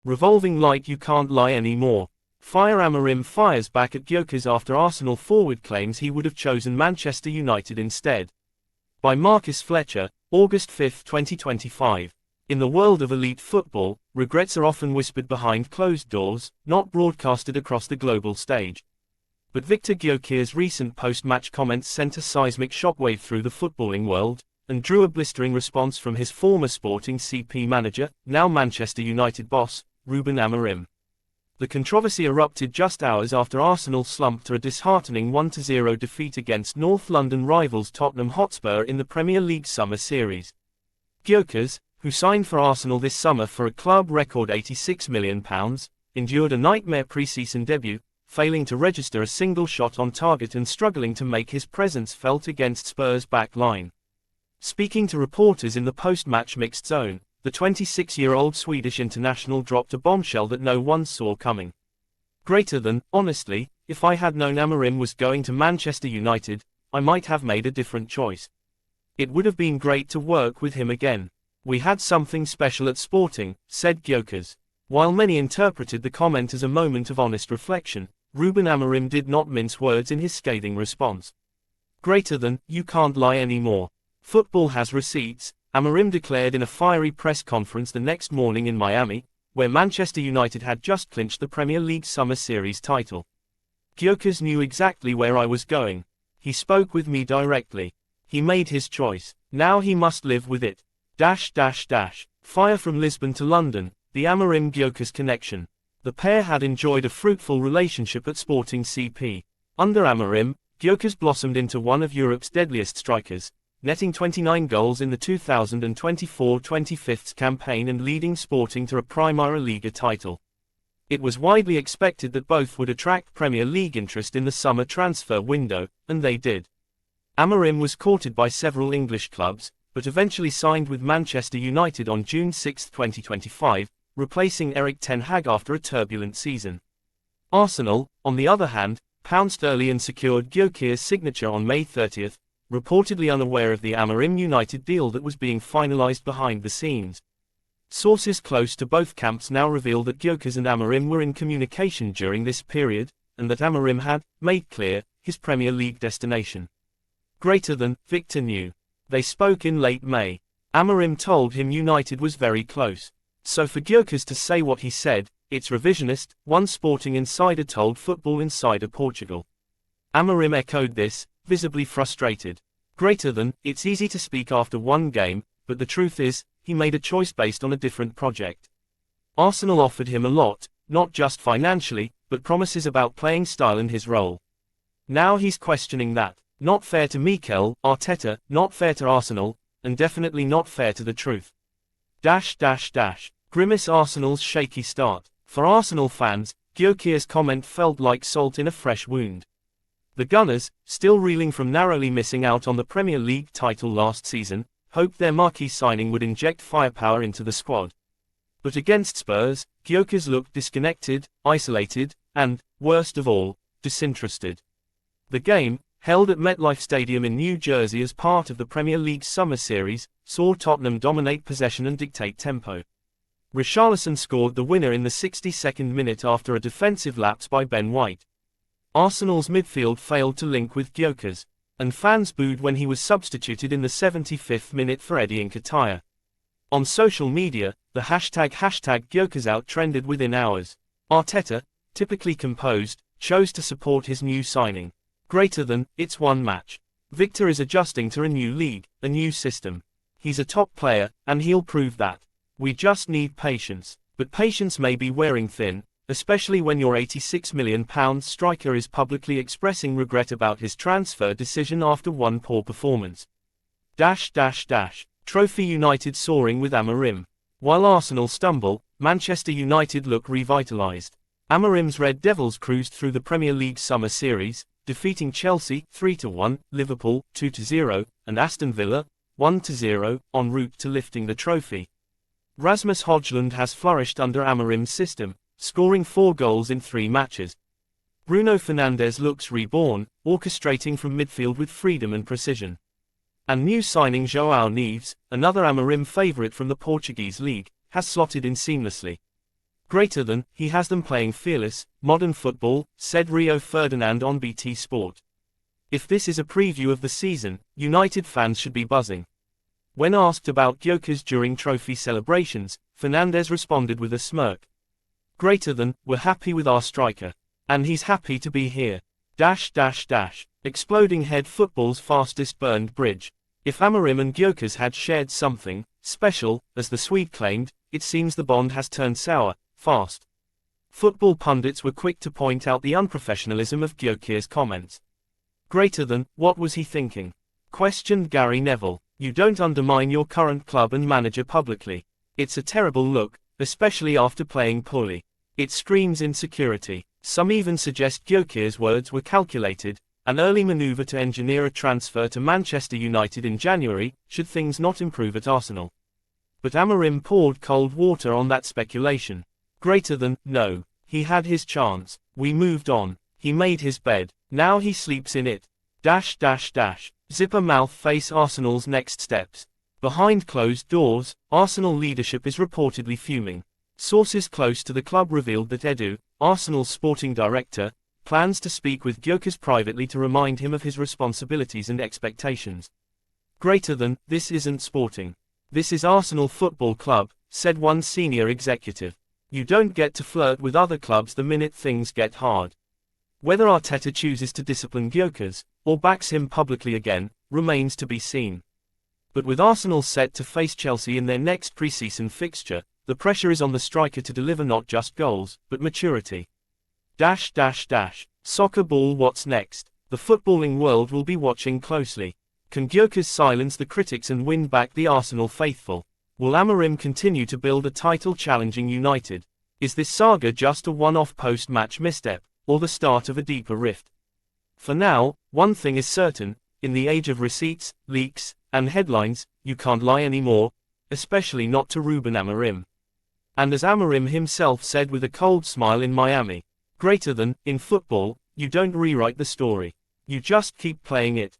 Revolving like you can't lie anymore. Fire Amorim fires back at Gyökeres after Arsenal forward claims he would have chosen Manchester United instead. By Marcus Fletcher, August 5, 2025. In the world of elite football, regrets are often whispered behind closed doors, not broadcasted across the global stage. But Victor Gyökeres' recent post-match comments sent a seismic shockwave through the footballing world, and drew a blistering response from his former Sporting CP manager, now Manchester United boss, Ruben Amorim. The controversy erupted just hours after Arsenal slumped to a disheartening 1-0 defeat against North London rivals Tottenham Hotspur in the Premier League Summer Series. Gyökeres, who signed for Arsenal this summer for a club record £86 million, endured a nightmare pre-season debut, failing to register a single shot on target and struggling to make his presence felt against Spurs' back line. Speaking to reporters in the post-match mixed zone, the 26-year-old Swedish international dropped a bombshell that no one saw coming. Honestly, if I had known Amorim was going to Manchester United, I might have made a different choice. It would have been great to work with him again. We had something special at Sporting, said Gyökeres. While many interpreted the comment as a moment of honest reflection, Ruben Amorim did not mince words in his scathing response. You can't lie anymore. Football has receipts, Amorim declared in a fiery press conference the next morning in Miami, where Manchester United had just clinched the Premier League Summer Series title. Gyökeres knew exactly where I was going. He spoke with me directly. He made his choice. Now he must live with it. Fire from Lisbon to London, the Amorim-Gyökeres connection. The pair had enjoyed a fruitful relationship at Sporting CP. Under Amorim, Gyökeres blossomed into one of Europe's deadliest strikers, netting 29 goals in the 2024-25 campaign and leading Sporting to a Primera Liga title. It was widely expected that both would attract Premier League interest in the summer transfer window, and they did. Amorim was courted by several English clubs, but eventually signed with Manchester United on June 6, 2025, replacing Erik ten Hag after a turbulent season. Arsenal, on the other hand, pounced early and secured Gyökeres' signature on May 30, reportedly unaware of the Amorim United deal that was being finalized behind the scenes. Sources close to both camps now reveal that Gyökeres and Amorim were in communication during this period, and that Amorim had made clear his Premier League destination. Victor knew. They spoke in late May. Amorim told him United was very close. So for Gyökeres to say what he said, it's revisionist, one Sporting insider told Football Insider Portugal. Amorim echoed this, visibly frustrated. It's easy to speak after one game, but the truth is, he made a choice based on a different project. Arsenal offered him a lot, not just financially, but promises about playing style and his role. Now he's questioning that. Not fair to Mikel Arteta, not fair to Arsenal, and definitely not fair to the truth. Grimace Arsenal's shaky start. For Arsenal fans, Gyökeres' comment felt like salt in a fresh wound. The Gunners, still reeling from narrowly missing out on the Premier League title last season, hoped their marquee signing would inject firepower into the squad. But against Spurs, Gyökeres looked disconnected, isolated, and, worst of all, disinterested. The game, held at MetLife Stadium in New Jersey as part of the Premier League Summer Series, saw Tottenham dominate possession and dictate tempo. Richarlison scored the winner in the 62nd minute after a defensive lapse by Ben White. Arsenal's midfield failed to link with Gyökeres, and fans booed when he was substituted in the 75th minute for Eddie Nketiah. On social media, the hashtag Gyökeres out trended within hours. Arteta, typically composed, chose to support his new signing. It's one match. Victor is adjusting to a new league, a new system. He's a top player, and he'll prove that. We just need patience. But patience may be wearing thin, especially when your £86 million striker is publicly expressing regret about his transfer decision after one poor performance. Trophy United soaring with Amorim. While Arsenal stumble, Manchester United look revitalised. Amorim's Red Devils cruised through the Premier League Summer Series, defeating Chelsea 3-1, Liverpool 2-0, and Aston Villa 1-0, en route to lifting the trophy. Rasmus Højlund has flourished under Amorim's system, scoring 4 goals in 3 matches. Bruno Fernandes looks reborn, orchestrating from midfield with freedom and precision. And new signing João Neves, another Amorim favourite from the Portuguese league, has slotted in seamlessly. Greater than, he has them playing fearless, modern football, said Rio Ferdinand on BT Sport. If this is a preview of the season, United fans should be buzzing. When asked about Gyökeres during trophy celebrations, Fernandes responded with a smirk. Greater than, we're happy with our striker. And he's happy to be here. Exploding head football's fastest burned bridge. If Amorim and Gyökeres had shared something special, as the Swede claimed, it seems the bond has turned sour, fast. Football pundits were quick to point out the unprofessionalism of Gyökeres' comments. Greater than, what was he thinking? Questioned Gary Neville. You don't undermine your current club and manager publicly. It's a terrible look, especially after playing poorly. It screams insecurity. Some even suggest Gyökeres' words were calculated, an early maneuver to engineer a transfer to Manchester United in January, should things not improve at Arsenal. But Amorim poured cold water on that speculation. Greater than, no. He had his chance. We moved on. He made his bed. Now he sleeps in it. Zipper mouth face Arsenal's next steps. Behind closed doors, Arsenal leadership is reportedly fuming. Sources close to the club revealed that Edu, Arsenal's sporting director, plans to speak with Gyökeres privately to remind him of his responsibilities and expectations. Greater than, this isn't sporting. This is Arsenal Football Club, said one senior executive. You don't get to flirt with other clubs the minute things get hard. Whether Arteta chooses to discipline Gyökeres, or backs him publicly again, remains to be seen. But with Arsenal set to face Chelsea in their next pre-season fixture, the pressure is on the striker to deliver not just goals, but maturity. Soccer ball, what's next? The footballing world will be watching closely. Can Gyökeres silence the critics and win back the Arsenal faithful? Will Amorim continue to build a title-challenging United? Is this saga just a one-off post-match misstep, or the start of a deeper rift? For now, one thing is certain, in the age of receipts, leaks, and headlines, you can't lie anymore, especially not to Ruben Amorim. And as Amorim himself said with a cold smile in Miami, greater than, in football, you don't rewrite the story. You just keep playing it.